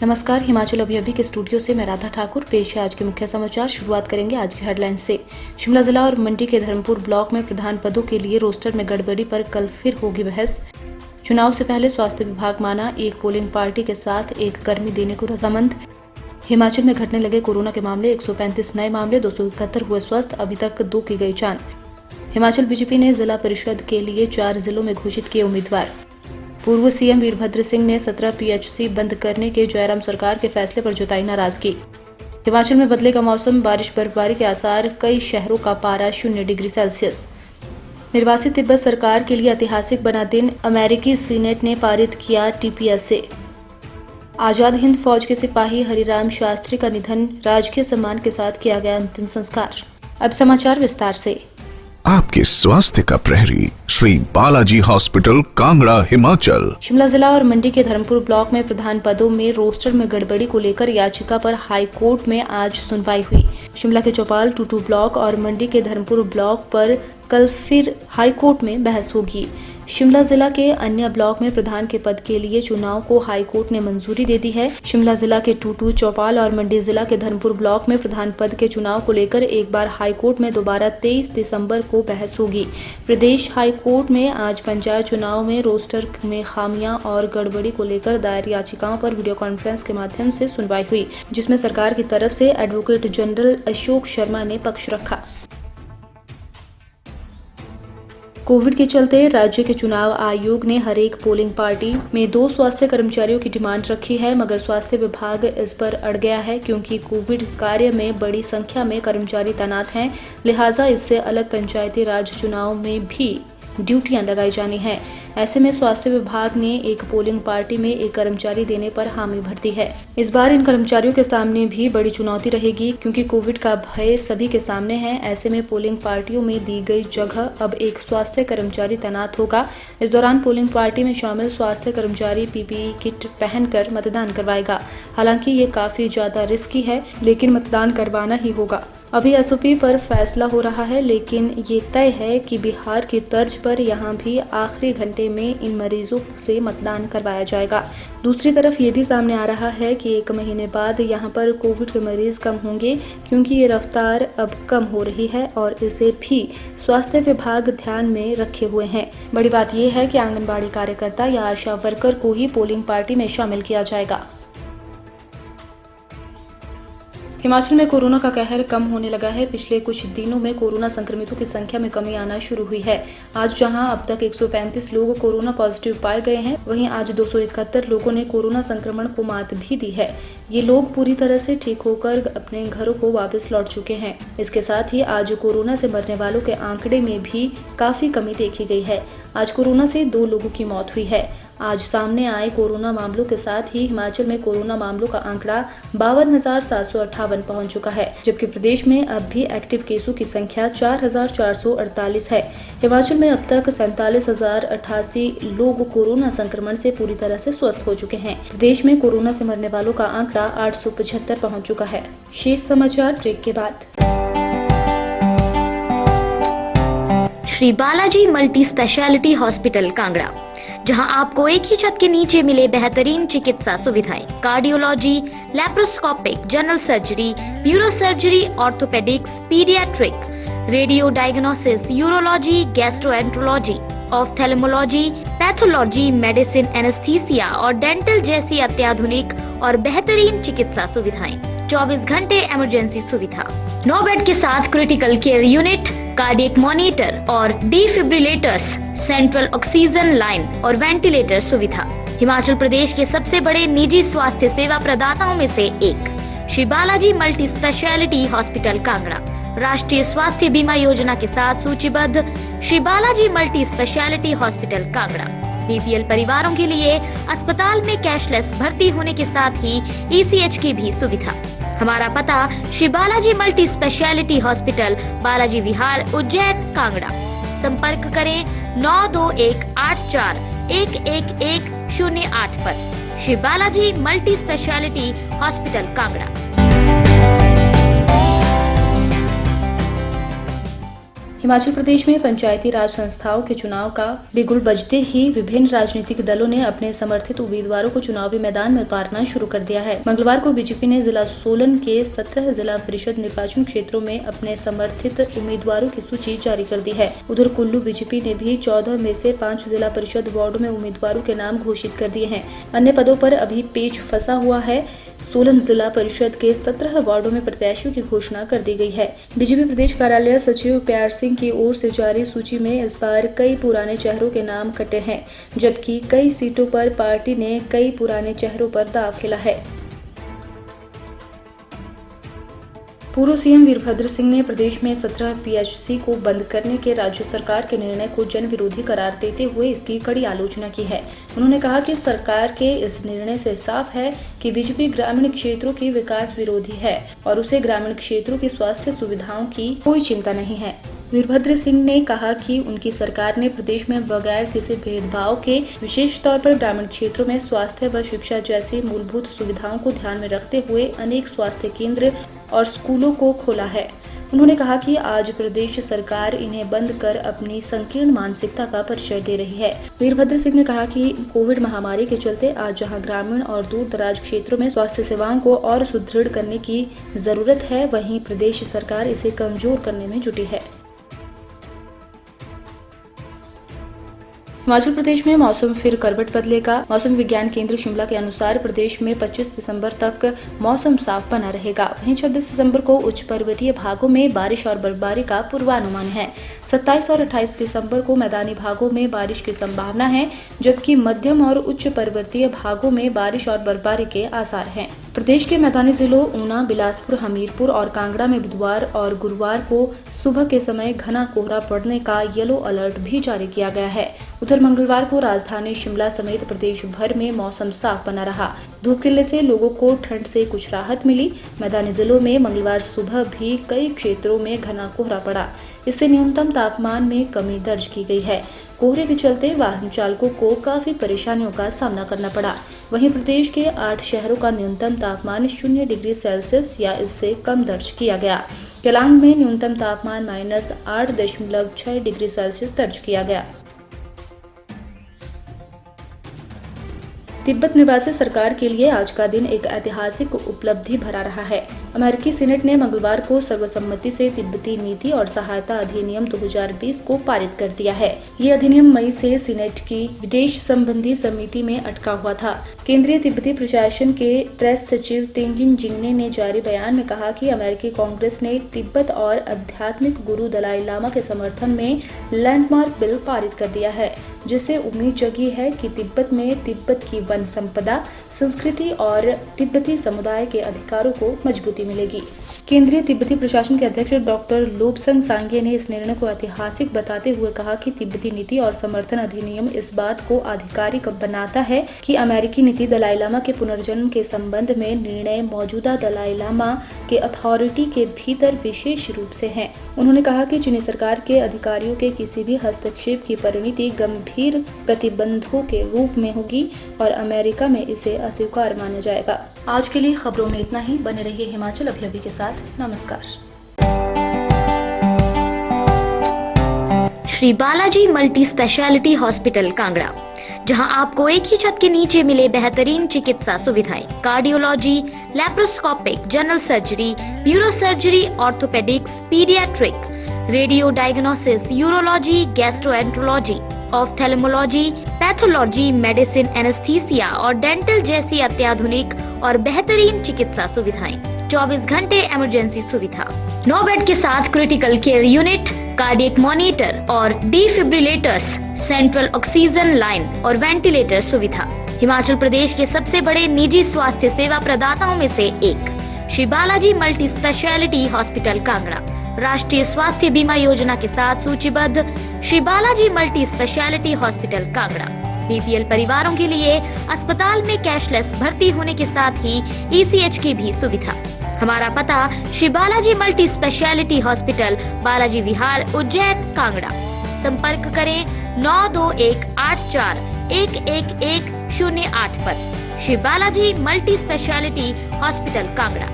नमस्कार, हिमाचल अभी के स्टूडियो से मैं राधा ठाकुर। पेश है आज के मुख्य समाचार। शुरुआत करेंगे आज की हेडलाइंस से। शिमला जिला और मंडी के धर्मपुर ब्लॉक में प्रधान पदों के लिए रोस्टर में गड़बड़ी पर कल फिर होगी बहस। चुनाव से पहले स्वास्थ्य विभाग माना एक पोलिंग पार्टी के साथ एक कर्मी देने को रजामंद। हिमाचल में घटने लगे कोरोना के मामले, 135 नए मामले, 271 हुए स्वस्थ, अभी तक 2 की गई जान। हिमाचल बीजेपी ने जिला परिषद के लिए 4 जिलों में घोषित किए उम्मीदवार। पूर्व सीएम वीरभद्र सिंह ने 17 पीएचसी बंद करने के जयराम सरकार के फैसले पर जताई नाराजगी। हिमाचल में बदलेगा मौसम, बारिश बर्फबारी के आसार, कई शहरों का पारा 0 डिग्री सेल्सियस। निर्वासित तिब्बत सरकार के लिए ऐतिहासिक बना दिन, अमेरिकी सीनेट ने पारित किया टीपीएसए। आजाद हिंद फौज के सिपाही हरिराम शास्त्री का निधन, राजकीय सम्मान के साथ किया गया अंतिम संस्कार। अब समाचार विस्तार से। आपके स्वास्थ्य का प्रहरी श्री बालाजी हॉस्पिटल, कांगड़ा, हिमाचल। शिमला जिला और मंडी के धर्मपुर ब्लॉक में प्रधान पदों में रोस्टर में गड़बड़ी को लेकर याचिका पर हाई कोर्ट में आज सुनवाई हुई। शिमला के चौपाल, टूटू ब्लॉक और मंडी के धर्मपुर ब्लॉक पर कल फिर हाई कोर्ट में बहस होगी। शिमला जिला के अन्य ब्लॉक में प्रधान के पद के लिए चुनाव को हाई कोर्ट ने मंजूरी दे दी है। शिमला जिला के टूटू, चौपाल और मंडी जिला के धर्मपुर ब्लॉक में प्रधान पद के चुनाव को लेकर एक बार हाई कोर्ट में दोबारा 23 दिसंबर को बहस होगी। प्रदेश हाई कोर्ट में आज पंचायत चुनाव में रोस्टर में खामियां और गड़बड़ी को लेकर दायर याचिकाओं पर वीडियो कॉन्फ्रेंस के माध्यम से सुनवाई हुई, जिसमें सरकार की तरफ से एडवोकेट जनरल अशोक शर्मा ने पक्ष रखा। कोविड के चलते राज्य के चुनाव आयोग ने हर एक पोलिंग पार्टी में 2 स्वास्थ्य कर्मचारियों की डिमांड रखी है, मगर स्वास्थ्य विभाग इस पर अड़ गया है क्योंकि कोविड कार्य में बड़ी संख्या में कर्मचारी तैनात हैं। लिहाजा इससे अलग पंचायती राज चुनाव में भी ड्यूटियां लगाई जानी है। ऐसे में स्वास्थ्य विभाग ने एक पोलिंग पार्टी में एक कर्मचारी देने पर हामी भर दी है। इस बार इन कर्मचारियों के सामने भी बड़ी चुनौती रहेगी क्योंकि कोविड का भय सभी के सामने है। ऐसे में पोलिंग पार्टियों में दी गई जगह अब एक स्वास्थ्य कर्मचारी तैनात होगा। इस दौरान पोलिंग पार्टी में शामिल स्वास्थ्य कर्मचारी पीपीई किट पहनकर मतदान करवाएगा। हालांकि ये काफी ज्यादा रिस्की है, लेकिन मतदान करवाना ही होगा। अभी एसओपी पर फैसला हो रहा है, लेकिन ये तय है कि बिहार की तर्ज पर यहाँ भी आखिरी घंटे में इन मरीजों से मतदान करवाया जाएगा। दूसरी तरफ ये भी सामने आ रहा है कि 1 महीने बाद यहाँ पर कोविड के मरीज कम होंगे क्योंकि ये रफ्तार अब कम हो रही है और इसे भी स्वास्थ्य विभाग ध्यान में रखे हुए हैं। बड़ी बात यह है कि आंगनबाड़ी कार्यकर्ता या आशा वर्कर को ही पोलिंग पार्टी में शामिल किया जाएगा। हिमाचल में कोरोना का कहर कम होने लगा है। पिछले कुछ दिनों में कोरोना संक्रमितों की संख्या में कमी आना शुरू हुई है। आज जहां अब तक 135 लोग कोरोना पॉजिटिव पाए गए हैं, वहीं आज 271 लोगों ने कोरोना संक्रमण को मात भी दी है। ये लोग पूरी तरह से ठीक होकर अपने घरों को वापस लौट चुके हैं। इसके साथ ही आज कोरोना से मरने वालों के आंकड़े में भी काफी कमी देखी गई है। आज कोरोना से 2 लोगों की मौत हुई है। आज सामने आए कोरोना मामलों के साथ ही हिमाचल में कोरोना मामलों का आंकड़ा 52,758 पहुंच चुका है, जबकि प्रदेश में अब भी एक्टिव केसों की संख्या 4,448 है। हिमाचल में अब तक 47,088 लोग कोरोना संक्रमण से पूरी तरह से स्वस्थ हो चुके हैं। प्रदेश में कोरोना से मरने वालों का आंकड़ा 875 पहुँच चुका है। शेष समाचार ब्रेक के बाद। Shri Balaji multi speciality hospital, Kangra, जहां आपको एक ही छत के नीचे मिले बेहतरीन चिकित्सा सुविधाएं, cardiology, laparoscopic, general surgery, neuro surgery, orthopaedics, paediatric, radio diagnosis, urology, gastroenterology, ophthalmology, pathology, medicine, anaesthesia और डेंटल जैसी अत्याधुनिक और बेहतरीन चिकित्सा सुविधाएं, 24 घंटे इमरजेंसी सुविधा, 9 बेड के साथ critical care unit, cardiac monitor और डिफिब्रिलेटर्स, सेंट्रल ऑक्सीजन लाइन और वेंटिलेटर सुविधा। हिमाचल प्रदेश के सबसे बड़े निजी स्वास्थ्य सेवा प्रदाताओं में से एक Shri Balaji multi speciality hospital, Kangra, राष्ट्रीय स्वास्थ्य बीमा योजना के साथ सूचीबद्ध Shri Balaji multi speciality hospital, Kangra, BPL परिवारों के लिए अस्पताल में कैशलेस भर्ती होने के साथ ही ईसीएच की भी सुविधा। हमारा पता Shri Balaji multi speciality hospital, Balaji Vihar, Ujjain, Kangra. संपर्क करें 9218411108 पर। Shri Balaji multi speciality hospital, Kangra. Himachal Pradesh में पंचायती राज संस्थाओं के चुनाव का बिगुल बजते ही विभिन्न राजनीतिक दलों ने अपने समर्थित उम्मीदवारों को चुनावी मैदान में उतारना शुरू कर दिया है। मंगलवार को बीजेपी ने जिला सोलन के 17 जिला परिषद निर्वाचन क्षेत्रों में अपने समर्थित उम्मीदवारों की सूची जारी कर दी है। उधर कुल्लू बीजेपी ने भी 14 में से 5 जिला परिषद वार्डो में उम्मीदवारों के नाम घोषित कर दिए हैं। अन्य पदों पर अभी पेच फंसा हुआ है। सोलन जिला परिषद के 17 वार्डों में प्रत्याशियों की घोषणा कर दी गई है। बीजेपी प्रदेश कार्यालय सचिव प्यार सिंह की ओर से जारी सूची में इस बार कई पुराने चेहरों के नाम कटे हैं, जबकि कई सीटों पर पार्टी ने कई पुराने चेहरों पर दांव खेला है। पूर्व सीएम वीरभद्र सिंह ने प्रदेश में 17 पीएचसी को बंद करने के राज्य सरकार के निर्णय को जन विरोधी करार देते हुए इसकी कड़ी आलोचना की है। उन्होंने कहा कि सरकार के इस निर्णय से साफ है कि बीजेपी ग्रामीण क्षेत्रों की विकास विरोधी है और उसे ग्रामीण क्षेत्रों की स्वास्थ्य सुविधाओं की कोई चिंता नहीं है। वीरभद्र सिंह ने कहा कि उनकी सरकार ने प्रदेश में बगैर किसी भेदभाव के विशेष तौर पर ग्रामीण क्षेत्रों में स्वास्थ्य व शिक्षा जैसी मूलभूत सुविधाओं को ध्यान में रखते हुए अनेक स्वास्थ्य केंद्र और स्कूलों को खोला है। उन्होंने कहा कि आज प्रदेश सरकार इन्हें बंद कर अपनी संकीर्ण मानसिकता का परिचय दे रही है। वीरभद्र सिंह ने कहा कि कोविड महामारी के चलते आज जहां ग्रामीण और दूर दराज क्षेत्रों में स्वास्थ्य सेवाओं को और सुदृढ़ करने की जरूरत है, वहीं प्रदेश सरकार इसे कमजोर करने में जुटी है। हिमाचल प्रदेश में मौसम फिर करवट बदलेगा। मौसम विज्ञान केंद्र शिमला के अनुसार प्रदेश में 25 दिसंबर तक मौसम साफ बना रहेगा। वहीं 26 दिसंबर को उच्च पर्वतीय भागों में बारिश और बर्फबारी का पूर्वानुमान है। 27 और 28 दिसंबर को मैदानी भागों में बारिश की संभावना है, जबकि मध्यम और उच्च पर्वतीय भागों में बारिश और बर्फबारी के आसार हैं। प्रदेश के मैदानी जिलों ऊना, बिलासपुर, हमीरपुर और कांगड़ा में बुधवार और गुरुवार को सुबह के समय घना कोहरा पड़ने का येलो अलर्ट भी जारी किया गया है। उधर मंगलवार को राजधानी शिमला समेत प्रदेश भर में मौसम साफ बना रहा। धूप खिलने से लोगों को ठंड से कुछ राहत मिली। मैदानी जिलों में मंगलवार सुबह भी कई क्षेत्रों में घना कोहरा पड़ा। इससे न्यूनतम तापमान में कमी दर्ज की गई है। कोहरे के चलते वाहन चालकों को काफी परेशानियों का सामना करना पड़ा। वहीं प्रदेश के 8 शहरों का न्यूनतम तापमान 0 डिग्री सेल्सियस या इससे कम दर्ज किया गया। केलांग में न्यूनतम तापमान -8.6 डिग्री सेल्सियस दर्ज किया गया। तिब्बत निवासी सरकार के लिए आज का दिन एक ऐतिहासिक उपलब्धि भरा रहा है। अमेरिकी सीनेट ने मंगलवार को सर्वसम्मति से तिब्बती नीति और सहायता अधिनियम 2020 को पारित कर दिया है। ये अधिनियम मई से सीनेट की विदेश संबंधी समिति में अटका हुआ था। केंद्रीय तिब्बती प्रशासन के प्रेस सचिव तेंजिन जिंगने ने जारी बयान में कहा कि अमेरिकी कांग्रेस ने तिब्बत और आध्यात्मिक गुरु दलाई लामा के समर्थन में लैंडमार्क बिल पारित कर दिया है, जिससे उम्मीद जगी है कि तिब्बत में तिब्बत की वन संपदा, संस्कृति और तिब्बती समुदाय के अधिकारों को मजबूती मिलेगी। केंद्रीय तिब्बती प्रशासन के अध्यक्ष डॉक्टर लोबसन सांगे ने इस निर्णय को ऐतिहासिक बताते हुए कहा कि तिब्बती नीति और समर्थन अधिनियम इस बात को आधिकारिक बनाता है कि अमेरिकी नीति दलाई लामा के पुनर्जन्म के संबंध में निर्णय मौजूदा दलाई लामा के अथॉरिटी के भीतर विशेष रूप से है। उन्होंने कहा कि चीनी सरकार के अधिकारियों के किसी भी हस्तक्षेप की परिणति गंभीर प्रतिबंधों के रूप में होगी और अमेरिका में इसे अस्वीकार माना जाएगा। आज के लिए खबरों में इतना ही। बने रहिए हिमाचल अभी के साथ। नमस्कार। Shri Balaji multi speciality hospital Kangra, जहां आपको एक ही छत के नीचे मिले बेहतरीन चिकित्सा सुविधाएं, cardiology, laparoscopic, general surgery, neuro surgery, orthopaedics, paediatric, radio diagnosis, urology, gastroenterology, ophthalmology, pathology, medicine, anaesthesia और डेंटल जैसी अत्याधुनिक और बेहतरीन चिकित्सा सुविधाएं, 24 घंटे इमरजेंसी सुविधा, 9 बेड के साथ critical care unit, cardiac monitor और डिफिब्रिलेटर्स, सेंट्रल ऑक्सीजन लाइन और वेंटिलेटर सुविधा। हिमाचल प्रदेश के सबसे बड़े निजी स्वास्थ्य सेवा प्रदाताओं में से एक Shri Balaji multi speciality hospital Kangra राष्ट्रीय स्वास्थ्य बीमा योजना के साथ सूचीबद्ध Shri Balaji multi speciality hospital Kangra BPL परिवारों के लिए अस्पताल में कैशलेस भर्ती होने के साथ ही ईसीएच की भी सुविधा। हमारा पता Shri Balaji multi speciality hospital, Balaji Vihar, Ujjain, Kangra. संपर्क करें 9218411108 पर। Shri Balaji multi speciality hospital Kangra.